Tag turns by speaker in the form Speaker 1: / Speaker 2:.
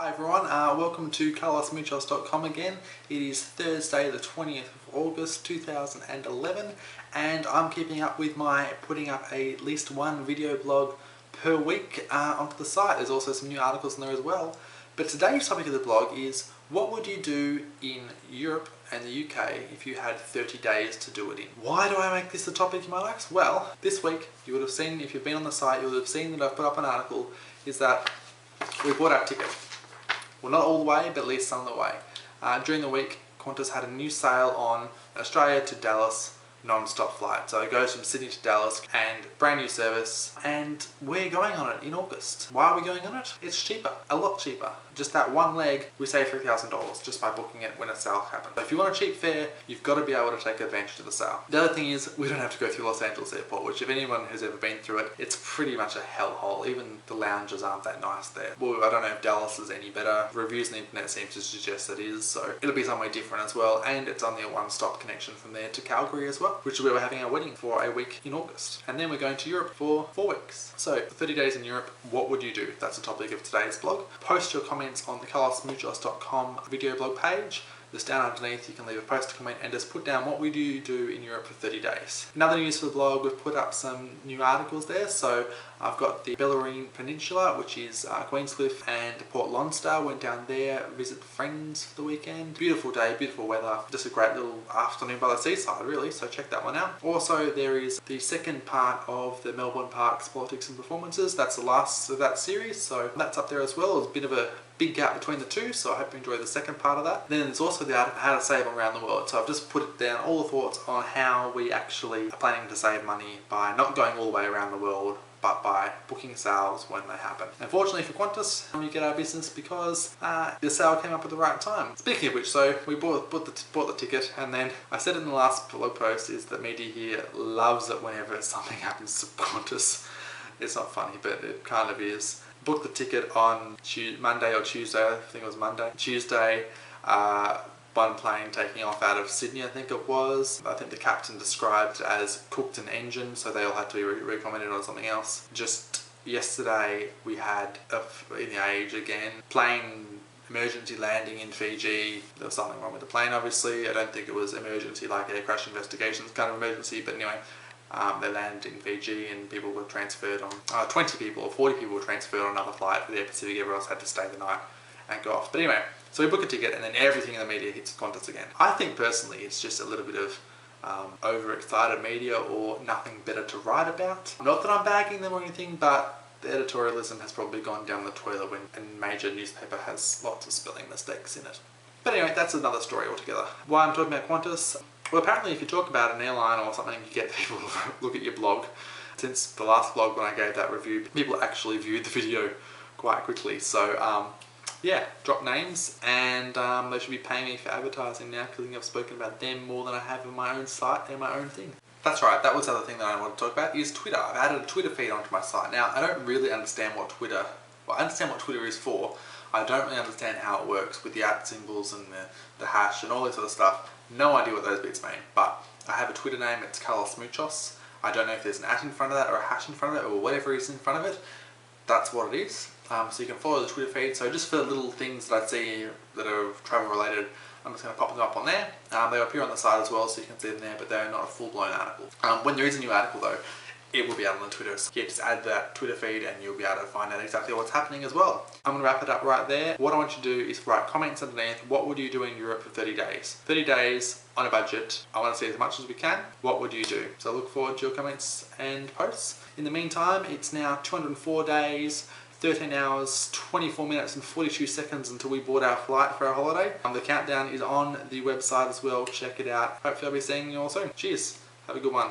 Speaker 1: Hi everyone, welcome to carlosmuchos.com again. It is Thursday the 20th of August 2011 and I'm keeping up with my putting up at least one video blog per week onto the site. There's also some new articles in there as well. But today's topic of the blog is what would you do in Europe and the UK if you had 30 days to do it in? Why do I make this the topic, you might ask? Well, this week you would have seen, if you've been on the site, you would have seen that I've put up an article, is that we bought our ticket. Well, not all the way, but at least some of the way. During the week, Qantas had a new sale on Australia to Dallas non-stop flight. So it goes from Sydney to Dallas and brand new service, and we're going on it in August. Why are we going on it? It's cheaper, a lot cheaper. Just that one leg, we save $3,000 just by booking it when a sale happens. So if you want a cheap fare, you've got to be able to take advantage of the sale. The other thing is, we don't have to go through Los Angeles Airport, which if anyone has ever been through it, it's pretty much a hellhole. Even the lounges aren't that nice there. Well, I don't know if Dallas is any better. Reviews on the internet seem to suggest it is, so it'll be somewhere different as well. And it's only a one-stop connection from there to Calgary as well, which is where we're having our wedding for a week in August. And then we're going to Europe for 4 weeks. So, for 30 days in Europe, what would you do? That's the topic of today's blog. Post your comments on the carlosmuchos.com video blog page. Just down underneath you can leave a post, comment, and just put down what we do in Europe for 30 days. Another news for the blog, we've put up some new articles there. So I've got the Bellarine Peninsula, which is Queenscliff and Port Lonsdale. Went down there, visit friends for the weekend. Beautiful day, beautiful weather. Just a great little afternoon by the seaside really, so check that one out. Also there is the second part of the Melbourne Parks Politics and Performances. That's the last of that series, so that's up there as well. There's a bit of a big gap between the two, so I hope you enjoy the second part of that. Then there's also the article How to Save Around the World. So I've just put it down, all the thoughts on how we actually are planning to save money by not going all the way around the world, but by booking sales when they happen. Unfortunately for Qantas, you get our business because the sale came up at the right time. Speaking of which, so we bought the ticket, and then I said in the last blog post is that media here loves it whenever something happens to Qantas. It's not funny, but it kind of is. Booked the ticket on Monday or Tuesday, I think it was Monday. Tuesday, one plane taking off out of Sydney, I think it was. I think the captain described as cooked an engine, so they all had to be recommented on something else. Just yesterday, we had, in the age again, plane emergency landing in Fiji. There was something wrong with the plane, obviously. I don't think it was emergency like air crash investigations kind of emergency, but anyway. They landed in Fiji and people were transferred on, 20 people or 40 people were transferred on another flight for the Air Pacific. Everyone else had to stay the night and go off. But anyway, so we book a ticket and then everything in the media hits Qantas again. I think personally it's just a little bit of overexcited media or nothing better to write about. Not that I'm bagging them or anything, but the editorialism has probably gone down the toilet when a major newspaper has lots of spelling mistakes in it. But anyway, that's another story altogether. Why I'm talking about Qantas? Well, apparently if you talk about an airline or something, you get people to look at your blog. Since the last blog when I gave that review, people actually viewed the video quite quickly. So yeah, drop names, and they should be paying me for advertising now because I think I've spoken about them more than I have in my own site and my own thing. That's right, that was the other thing that I want to talk about is Twitter. I've added a Twitter feed onto my site. Now, I don't really understand what Twitter, well, I understand what Twitter is for. I don't really understand how it works with the @ symbols and the hash and all this other stuff. No idea what those bits mean, but I have a Twitter name, it's carlosmuchos. I don't know if there's an @ in front of that or a hash in front of it or whatever is in front of it. That's what it is. So you can follow the Twitter feed. So just for little things that I see that are travel related, I'm just going to pop them up on there. They appear on the site as well, so you can see them there, but they're not a full-blown article. When there is a new article though, it will be out on the Twitter. So yeah, just add that Twitter feed and you'll be able to find out exactly what's happening as well. I'm going to wrap it up right there. What I want you to do is write comments underneath. What would you do in Europe for 30 days? 30 days on a budget. I want to see as much as we can. What would you do? So I look forward to your comments and posts. In the meantime, it's now 204 days, 13 hours, 24 minutes and 42 seconds until we board our flight for our holiday. The countdown is on the website as well. Check it out. Hopefully I'll be seeing you all soon. Cheers. Have a good one.